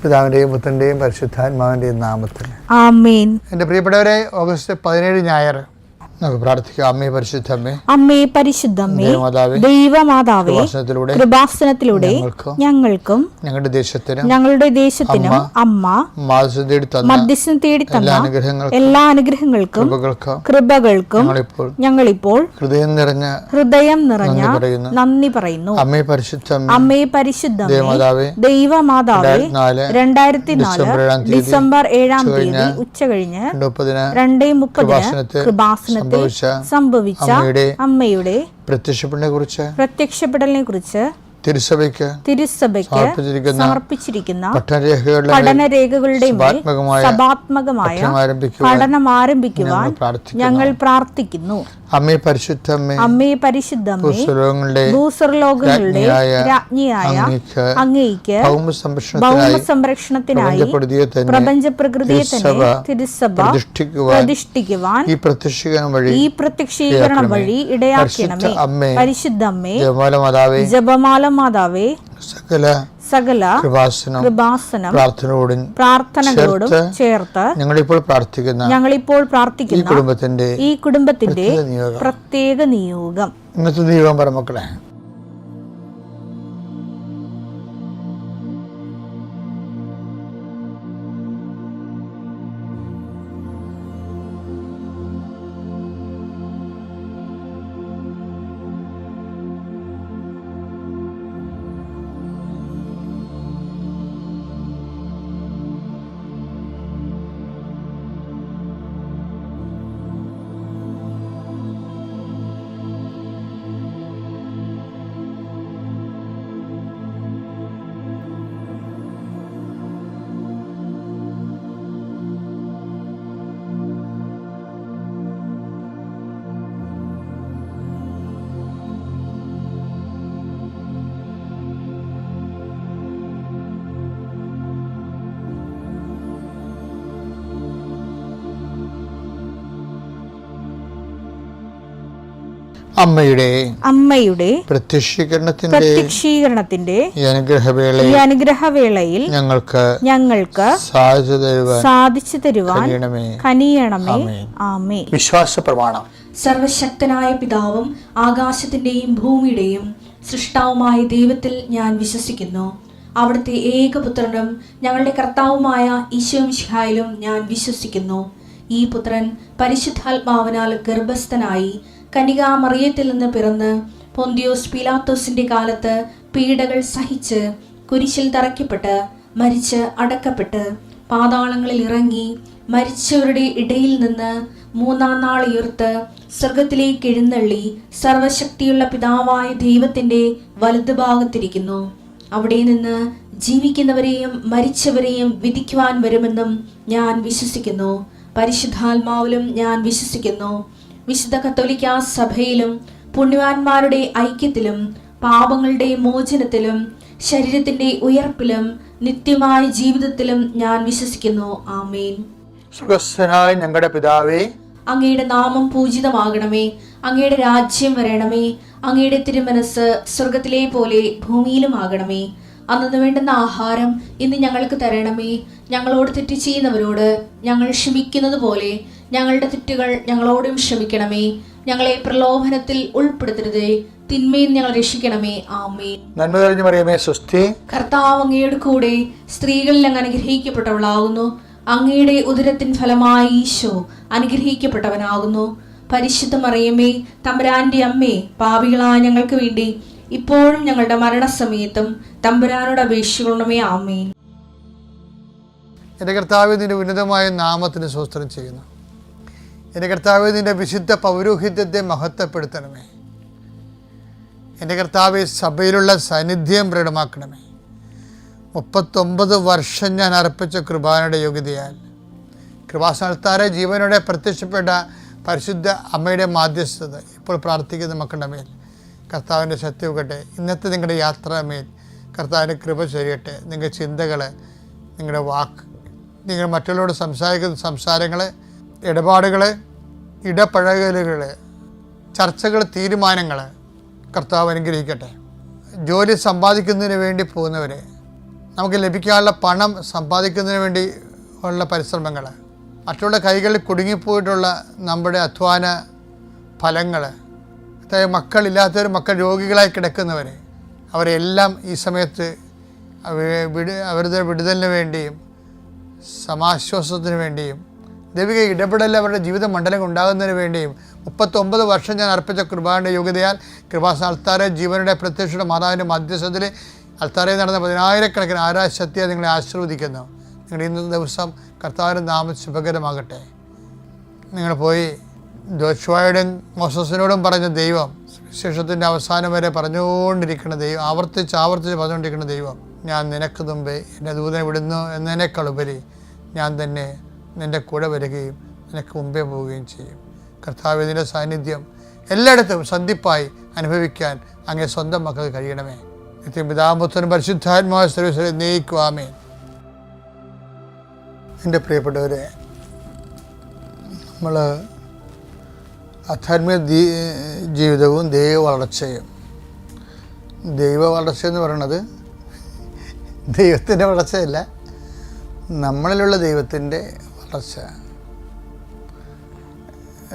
പിതാവിൻ്റെയും പുത്രൻ്റെയും പരിശുദ്ധാത്മാവിൻ്റെയും നാമത്തിൽ ആമേൻ. എൻ്റെ പ്രിയപ്പെട്ടവരെ, ഓഗസ്റ്റ് 17 ഞായർ നമുക്ക് പ്രാർത്ഥിക്കാം. അമ്മേ പരിശുദ്ധമ്മേ, അമ്മേ പരിശുദ്ധമ്മേ, ദൈവമാതാവേ, കൃപാസനത്തിലൂടെ ഞങ്ങൾക്കും ഞങ്ങളുടെ ദേശത്തിനും അമ്മ മധ്യസ്ഥം തേടി തന്ന എല്ലാ അനുഗ്രഹങ്ങൾക്കും കൃപകൾക്കും ഞങ്ങളിപ്പോൾ ഹൃദയം നിറഞ്ഞ നന്ദി പറയുന്നു. അമ്മേ പരിശുദ്ധമ്മേ, അമ്മേ പരിശുദ്ധമ്മേ, ദൈവമാതാവേ, 2004 ഡിസംബർ 7 തീയതി ഉച്ചകഴിഞ്ഞ് 2:30 കൃപാസനത്തിൽ സംഭവിച്ച അമ്മയുടെ പ്രത്യക്ഷപ്പെടലിനെ കുറിച്ച് തിരുസഭയ്ക്ക് സമർപ്പിച്ചിരിക്കുന്ന പഠനരേഖകളുടെ സഭാത്മകമായ പഠനം ആരംഭിക്കുവാൻ ഞങ്ങൾ പ്രാർത്ഥിക്കുന്നു. അമ്മേ പരിശുദ്ധമ്മേ, അമ്മേ പരിശുദ്ധമ്മേ, ഭൂസ്വർലോകങ്ങളുടെ രാജ്ഞിയായ അങ്ങേയ്ക്ക് ഭൗമസംരക്ഷണത്തിനായി പ്രപഞ്ചപ്രകൃതിയെ തന്നെ തിരുസഭ പ്രതിഷ്ഠിക്കുവാൻ ഈ പ്രത്യക്ഷീകരണം വഴി ഇടയാക്കണമേ. പരിശുദ്ധമ്മേ, ജപമാല മാതാവേ, സകല കൃപാസനം പ്രാർത്ഥനകളോടും ചേർത്ത് ഞങ്ങളിപ്പോൾ പ്രാർത്ഥിക്കുന്ന ഈ കുടുംബത്തിന്റെ പ്രത്യേക നിയോഗം. ഇന്നത്തെ നിയോഗം പറ മക്കളെ. അമ്മയുടെ പ്രത്യക്ഷീകരണത്തിന്റെ ഈ അനുഗ്രഹവേളയിൽ ഞങ്ങൾക്ക് സാധിച്ചു തരുവാൻ കനിയണമേ. ആമേൻ. വിശ്വാസ പ്രമാണം. സർവശക്തനായ പിതാവും ആകാശത്തിന്റെയും ഭൂമിയുടെയും സൃഷ്ടാവുമായ ദൈവത്തിൽ ഞാൻ വിശ്വസിക്കുന്നു. അവിടുത്തെ ഏകപുത്രനും ഞങ്ങളുടെ കർത്താവുമായ ഈശോമിശിഹായിലും ഞാൻ വിശ്വസിക്കുന്നു. ഈ പുത്രൻ പരിശുദ്ധാത്മാവിനാൽ ഗർഭസ്ഥനായി കന്യകാമറിയത്തിൽ നിന്ന് പിറന്ന് പൊന്തിയോസ് പീലാത്തോസിന്റെ കാലത്ത് പീഡകൾ സഹിച്ച് കുരിശിൽ തറയ്ക്കപ്പെട്ട് മരിച്ച് അടക്കപ്പെട്ട് പാതാളങ്ങളിൽ ഇറങ്ങി മരിച്ചവരുടെ ഇടയിൽ നിന്ന് 3-ാം നാൾ ഉയർത്ത് സ്വർഗത്തിലേക്ക് എഴുന്നള്ളി സർവശക്തിയുള്ള പിതാവായ ദൈവത്തിന്റെ വലതുഭാഗത്തിരിക്കുന്നു. അവിടെ നിന്ന് ജീവിക്കുന്നവരെയും മരിച്ചവരെയും വിധിക്കുവാൻ വരുമെന്നും ഞാൻ വിശ്വസിക്കുന്നു. പരിശുദ്ധാത്മാവിലും ഞാൻ വിശ്വസിക്കുന്നു. വിശുദ്ധ കത്തോലിക്കാ സഭയിലും പുണ്യവാന്മാരുടെ ഐക്യത്തിലും പാപങ്ങളുടെ മോചനത്തിലും ശരീരത്തിന്റെ ഉയർപ്പിലും നിത്യമായ ജീവിതത്തിലും ഞാൻ വിശ്വസിക്കുന്നു. ആമേൻ. സ്വർഗ്ഗസ്ഥനായ ഞങ്ങളുടെ പിതാവേ, അങ്ങയുടെ നാമം പൂജിതമാകണമേ. അങ്ങയുടെ രാജ്യം വരണമേ. അങ്ങയുടെ തിരുമനസ് സ്വർഗത്തിലെ പോലെ ഭൂമിയിലും ആകണമേ. അന്നു വേണ്ടുന്ന ആഹാരം ഇന്ന് ഞങ്ങൾക്ക് തരണമേ. ഞങ്ങളോട് തെറ്റ് ചെയ്യുന്നവരോട് ഞങ്ങൾ ക്ഷമിക്കുന്നത് പോലെ ഞങ്ങളുടെ തെറ്റുകൾ ഞങ്ങളോടും ക്ഷമിക്കണമേ. ഞങ്ങളെ പ്രലോഭനത്തിൽ ഉൾപ്പെടുത്തരുതേ, തിന്മയിൽ ഞങ്ങൾ രക്ഷിക്കണമേ. ആമേൻ. നന്മ നിറഞ്ഞ മറിയമേ, സ്വസ്തി. കർത്താവ് അങ്ങയുടെ കൂടെ സ്ത്രീകളിൽ അങ്ങ് അനുഗ്രഹിക്കപ്പെട്ടവളാകുന്നു. അങ്ങയുടെ ഉദരത്തിൻ ഫലമായി ഈശോ അനുഗ്രഹിക്കപ്പെട്ടവനാകുന്നു. പരിശുദ്ധ മറിയമേ, തമ്പുരാന്റെ അമ്മേ, പാപികളായ ഞങ്ങൾക്ക് വേണ്ടി ഇപ്പോഴും ഞങ്ങളുടെ മരണസമയത്തും തമ്പുരാനോട് അപേക്ഷിക്കണമേ. ആമേൻ. എൻ്റെ കർത്താവേ, നിന്റെ ഉന്നതമായ നാമത്തിന് സ്തോത്രം ചെയ്യുന്നു. എൻ്റെ കർത്താവേ, നിന്റെ വിശുദ്ധ പൗരോഹിത്യത്തെ മഹത്വപ്പെടുത്തണമേ. എൻ്റെ കർത്താവേ, സഭയിലുള്ള സാന്നിധ്യം പ്രകടമാക്കണമേ. 39 വർഷം ഞാൻ അർപ്പിച്ച കൃപാനയുടെ യോഗ്യതയാൽ കൃപാസനത്താരെ ജീവനോടെ പ്രത്യക്ഷപ്പെട്ട പരിശുദ്ധ അമ്മയുടെ മാധ്യസ്ഥത ഇപ്പോൾ പ്രാർത്ഥിക്കുന്ന മക്കളുടെ മേൽ കർത്താവിൻ്റെ സത്യവുകട്ടെ. ഇന്നത്തെ നിങ്ങളുടെ യാത്രാമേൽ കർത്താവിൻ്റെ കൃപ ചൊരിയട്ടെ. നിങ്ങളുടെ ചിന്തകൾ, നിങ്ങളുടെ വാക്ക്, നിങ്ങൾ മറ്റുള്ളവരോട് സംസാരിക്കുന്ന സംസാരങ്ങൾ, ഇടപാടുകൾ, ഇടപഴകലുകൾ, ചർച്ചകൾ, തീരുമാനങ്ങൾ കർത്താവ് അനുഗ്രഹിക്കട്ടെ. ജോലി സമ്പാദിക്കുന്നതിന് വേണ്ടി പോകുന്നവരെ നമുക്ക് ലഭിക്കാനുള്ള പണം സമ്പാദിക്കുന്നതിന് വേണ്ടി ഉള്ള പരിശ്രമങ്ങൾ, മറ്റുള്ള കൈകളിൽ കുടുങ്ങിപ്പോയിട്ടുള്ള നമ്മുടെ അധ്വാന ഫലങ്ങൾ, അതായത് മക്കളില്ലാത്തവർ, മക്കൾ രോഗികളായി കിടക്കുന്നവർ, അവരെല്ലാം ഈ സമയത്ത് അവരുടെ വിടുതലിന് വേണ്ടിയും സമാശ്വാസത്തിന് വേണ്ടിയും ദൈവിക ഇടപെടൽ അവരുടെ ജീവിത മണ്ഡലം ഉണ്ടാകുന്നതിന് വേണ്ടിയും 39 വർഷം ഞാൻ അർപ്പിച്ച കൃപാന്റെ യോഗ്യതയാൽ കൃപാസന അൾത്താരെ ജീവനുടെ പ്രത്യക്ഷയുടെ മാതാവിൻ്റെ മധ്യസ്ഥത്തിൽ അൾത്താരയിൽ നടന്ന 10,000-കണക്കിന് ആരാധശക്തിയെ നിങ്ങളെ ആശീർവദിക്കുന്നു. നിങ്ങളുടെ ഇന്നത്തെ ദിവസം കർത്താവിൻ്റെ നാമം ശുഭകരമാകട്ടെ. നിങ്ങൾ പോയി ജോഷുവയോടും മോസസിനോടും പറഞ്ഞ ദൈവം, വിശേഷത്തിൻ്റെ അവസാനം വരെ പറഞ്ഞുകൊണ്ടിരിക്കുന്ന ദൈവം, ആവർത്തിച്ച് പറഞ്ഞുകൊണ്ടിരിക്കുന്ന ദൈവം, ഞാൻ നിനക്ക് മുമ്പേ എൻ്റെ ദൂതനെ വിടുന്നു എന്നതിനേക്കാളുപരി ഞാൻ തന്നെ നിൻ്റെ കൂടെ വരികയും നിനക്ക് മുമ്പേ പോവുകയും ചെയ്യും. കർത്താവ് ഇതിൻ്റെ സാന്നിധ്യം എല്ലായിടത്തും സന്ധിപ്പായി അനുഭവിക്കാൻ അങ്ങേ സ്വന്തം മക്കൾക്ക് കഴിയണമേ. പിതാപുത്രനും പരിശുദ്ധാത്മാവായ സർവ്വീശ്വരനെ നയിക്കുവാമേ. എൻ്റെ പ്രിയപ്പെട്ടവരെ, നമ്മൾ ആധ്യാത്മിക ജീവിതവും ദൈവ വളർച്ചയും, ദൈവ വളർച്ച എന്ന് പറയുന്നത് ദൈവത്തിൻ്റെ വളർച്ചയല്ല, നമ്മളിലുള്ള ദൈവത്തിൻ്റെ വളർച്ച.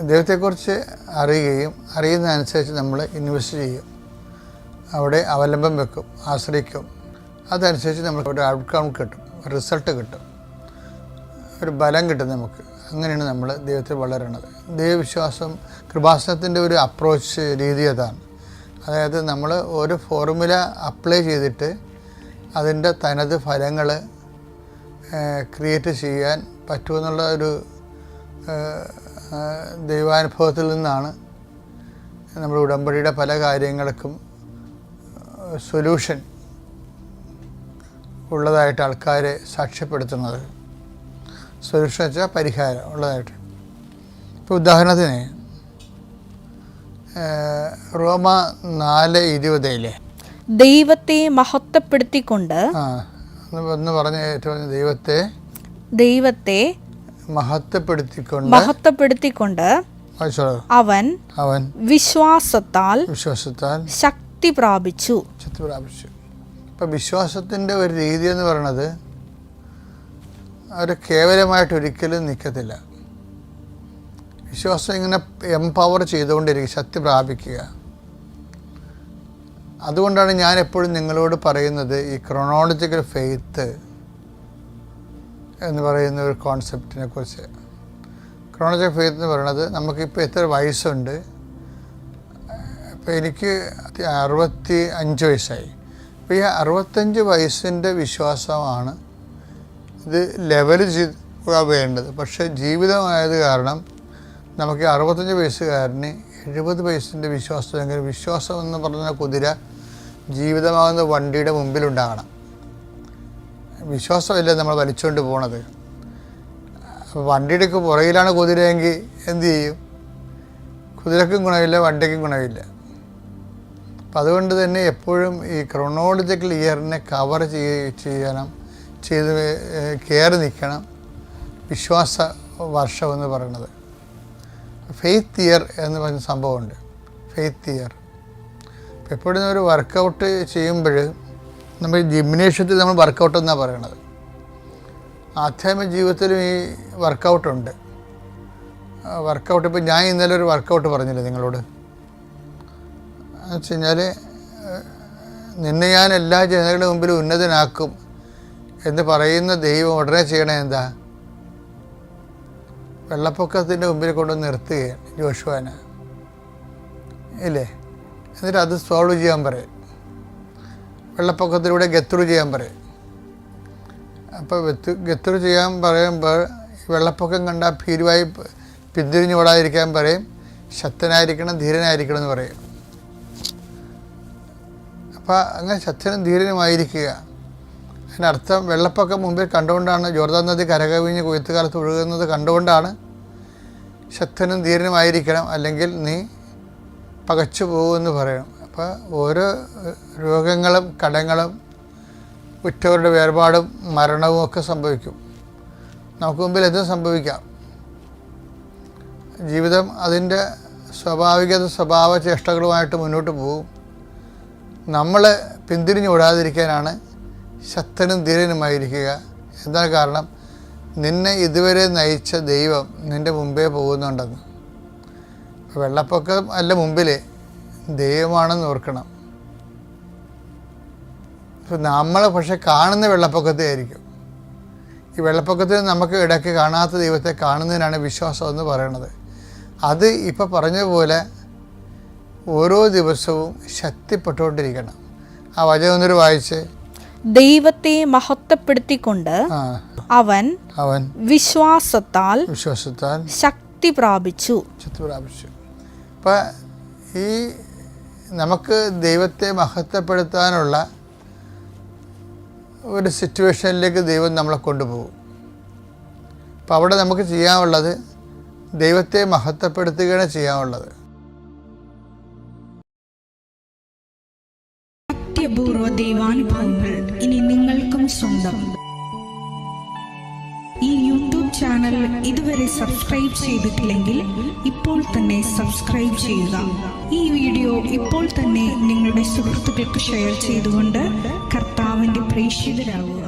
ദൈവത്തെക്കുറിച്ച് അറിയുകയും അറിയുന്നതനുസരിച്ച് നമ്മൾ ഇൻവെസ്റ്റ് ചെയ്യും, അവിടെ അവലംബം വെക്കും, ആശ്രയിക്കും. അതനുസരിച്ച് നമുക്ക് ഒരു ഔട്ട്കം കിട്ടും, റിസൾട്ട് കിട്ടും, ഒരു ബലം കിട്ടും നമുക്ക്. അങ്ങനെയാണ് നമ്മൾ ദൈവത്തിൽ വളരണത്. ദൈവവിശ്വാസം കൃപാസനത്തിൻ്റെ ഒരു അപ്രോച്ച് രീതി അതാണ്. അതായത് നമ്മൾ ഒരു ഫോർമുല അപ്ലൈ ചെയ്തിട്ട് അതിൻ്റെ തനത് ഫലങ്ങൾ ക്രിയേറ്റ് ചെയ്യാൻ പറ്റുമെന്നുള്ള ഒരു ദൈവാനുഭവത്തിൽ നിന്നാണ് നമ്മൾ ഉടമ്പടിയുടെ പല കാര്യങ്ങൾക്കും സൊല്യൂഷൻ ഉള്ളതായിട്ട് ആൾക്കാരെ സാക്ഷ്യപ്പെടുത്തുന്നത്. സൊല്യൂഷൻ വെച്ചാൽ പരിഹാരം ഉള്ളതായിട്ട്. ഇപ്പോൾ ഉദാഹരണത്തിന് റോമ 4:20 ദൈവത്തെ മഹത്വപ്പെടുത്തിക്കൊണ്ട് ഒന്ന് പറഞ്ഞ ഏറ്റവും ദൈവത്തെ മഹത്വപ്പെടുത്തിക്കൊണ്ട് അവൻ വിശ്വാസത്താൽ ശക്തി പ്രാപിച്ചു. ഇപ്പം വിശ്വാസത്തിൻ്റെ ഒരു രീതി എന്ന് പറയുന്നത് അവർ കേവലമായിട്ട് ഒരിക്കലും നിൽക്കത്തില്ല. വിശ്വാസം ഇങ്ങനെ എംപവർ ചെയ്തുകൊണ്ടിരിക്കുക, ശക്തി പ്രാപിക്കുക. അതുകൊണ്ടാണ് ഞാൻ എപ്പോഴും നിങ്ങളോട് പറയുന്നത് ഈ ക്രോണോളജിക്കൽ ഫെയ്ത്ത് എന്ന് പറയുന്ന ഒരു കോൺസെപ്റ്റിനെ കുറിച്ച്. ക്രോണോളജിക്കൽ ഫെയ്ത്ത് എന്ന് പറയുന്നത് നമുക്കിപ്പോൾ എത്ര വയസ്സുണ്ട്, ഇപ്പോൾ എനിക്ക് 65 വയസ്സായി. അപ്പോൾ ഈ 65 വയസ്സിൻ്റെ വിശ്വാസമാണ് ഇത് ലെവൽ വേണ്ടത്. പക്ഷേ ജീവിതമായത് കാരണം നമുക്ക് 65 വയസ്സുകാരന് 70 വയസ്സിൻ്റെ വിശ്വാസം. എങ്ങനെ വിശ്വാസം എന്ന് പറഞ്ഞ കുതിര ജീവിതമാകുന്ന വണ്ടിയുടെ മുമ്പിലുണ്ടാകണം. വിശ്വാസമല്ലേ നമ്മൾ വലിച്ചുകൊണ്ട് പോണത്. വണ്ടിയുടെ പുറകിലാണ് കുതിരയെങ്കിൽ എന്തു ചെയ്യും? കുതിരക്കും ഗുണമില്ല, വണ്ടിക്കും ഗുണമില്ല. അപ്പം അതുകൊണ്ട് തന്നെ എപ്പോഴും ഈ ക്രോണോളജിക്കൽ ഇയറിനെ കവർ ചെയ്ത് കയറി നിൽക്കണം വിശ്വാസ വർഷം എന്ന് പറയുന്നത്. ഫെയ്ത്ത് ഇയർ എന്ന് പറഞ്ഞ സംഭവമുണ്ട്. ഫെയ്ത്ത് ഇയർ എപ്പോഴും ഒരു വർക്കൗട്ട് ചെയ്യുമ്പോൾ നമ്മൾ ജിംനേഷ്യത്തിൽ നമ്മൾ വർക്കൗട്ട് എന്നാണ് പറയണത്. ആധ്യാത്മിക ജീവിതത്തിലും ഈ വർക്കൗട്ടുണ്ട്. വർക്കൗട്ട് ഇപ്പോൾ ഞാൻ ഇന്നലെ ഒരു വർക്കൗട്ട് പറഞ്ഞില്ലേ നിങ്ങളോട്, എന്ന് വെച്ച് കഴിഞ്ഞാൽ നിന്നെ ഞാൻ എല്ലാ ജനങ്ങളുടെ മുമ്പിൽ ഉന്നതനാക്കും എന്ന് പറയുന്ന ദൈവം ഉടനെ ചെയ്യണേ എന്താ? വെള്ളപ്പൊക്കത്തിൻ്റെ മുമ്പിൽ കൊണ്ടുവന്ന് നിർത്തുകയാണ് ജോഷുവാനെ, ഇല്ലേ? എന്നിട്ട് അത് സോൾവ് ചെയ്യാൻ പറയും. വെള്ളപ്പൊക്കത്തിലൂടെ ഗത്രു ചെയ്യാൻ പറയും. അപ്പോൾ ഗത്രു ചെയ്യാൻ പറയുമ്പോൾ വെള്ളപ്പൊക്കം കണ്ടാൽ ഭീരുവായി പിന്തിരിഞ്ഞു ഓടാതിരിക്കാൻ പറയും. ശക്തനായിരിക്കണം, ധീരനായിരിക്കണം എന്ന് പറയും. അപ്പോൾ അങ്ങനെ ശക്തനും ധീരനുമായിരിക്കുക. അതിനർത്ഥം വെള്ളപ്പൊക്കം മുമ്പിൽ കണ്ടുകൊണ്ടാണ്, ജോർദാൻ നദി കരകവിഞ്ഞ് കൊയ്ത്തുകാലത്ത് ഒഴുകുന്നത് കണ്ടുകൊണ്ടാണ് ശക്തനും ധീരനുമായിരിക്കണം, അല്ലെങ്കിൽ നീ പകച്ചു പോകുമെന്ന് പറയണം. അപ്പോൾ ഓരോ രോഗങ്ങളും കടങ്ങളും ഉറ്റവരുടെ വേർപാടും മരണവും ഒക്കെ സംഭവിക്കും. നമുക്ക് മുമ്പിൽ എന്തും സംഭവിക്കാം. ജീവിതം അതിൻ്റെ സ്വഭാവ ചേഷ്ടകളുമായിട്ട് മുന്നോട്ട് പോകും. നമ്മൾ പിന്തിരിഞ്ഞ് ഓടാതിരിക്കാനാണ് ശക്തനും ധീരനുമായിരിക്കുക. എന്താണ് കാരണം? നിന്നെ ഇതുവരെ നയിച്ച ദൈവം നിൻ്റെ മുമ്പേ പോകുന്നുണ്ടെന്ന്. വെള്ളപ്പൊക്കം അല്ല മുമ്പിൽ, ദൈവമാണെന്ന് ഓർക്കണം. നമ്മൾ പക്ഷെ കാണുന്ന വെള്ളപ്പൊക്കത്തെ ആയിരിക്കും. ഈ വെള്ളപ്പൊക്കത്തിൽ നമുക്ക് ഇടയ്ക്ക് കാണാത്ത ദൈവത്തെ കാണുന്നതിനാണ് വിശ്വാസം എന്ന് പറയുന്നത്. അത് ഇപ്പോൾ പറഞ്ഞതുപോലെ ഓരോ ദിവസവും ശക്തിപ്പെട്ടുകൊണ്ടിരിക്കണം. ആ വചനം ഒന്നൊരു വായിച്ച്. ദൈവത്തെ മഹത്വപ്പെടുത്തിക്കൊണ്ട് അവൻ വിശ്വാസത്താൽ ശക്തി പ്രാപിച്ചു. അപ്പം ഈ നമുക്ക് ദൈവത്തെ മഹത്വപ്പെടുത്താനുള്ള ഒരു സിറ്റുവേഷനിലേക്ക് ദൈവം നമ്മളെ കൊണ്ടുപോകും. അപ്പം അവിടെ നമുക്ക് ചെയ്യാനുള്ളത് ദൈവത്തെ മഹത്വപ്പെടുത്തുകയാണ് ചെയ്യാനുള്ളത്. അത്യപൂർവ ദൈവാനുഭവങ്ങൾ ഇനി നിങ്ങൾക്കും സ്വന്തം. ഈ യൂട്യൂബ് ചാനൽ ഇതുവരെ സബ്സ്ക്രൈബ് ചെയ്തിട്ടില്ലെങ്കിൽ ഇപ്പോൾ തന്നെ സബ്സ്ക്രൈബ് ചെയ്യുക. ഈ വീഡിയോ ഇപ്പോൾ തന്നെ നിങ്ങളുടെ സുഹൃത്തുക്കൾക്ക് ഷെയർ ചെയ്തുകൊണ്ട് കർത്താവിൻ്റെ പ്രേക്ഷിതരാകുക.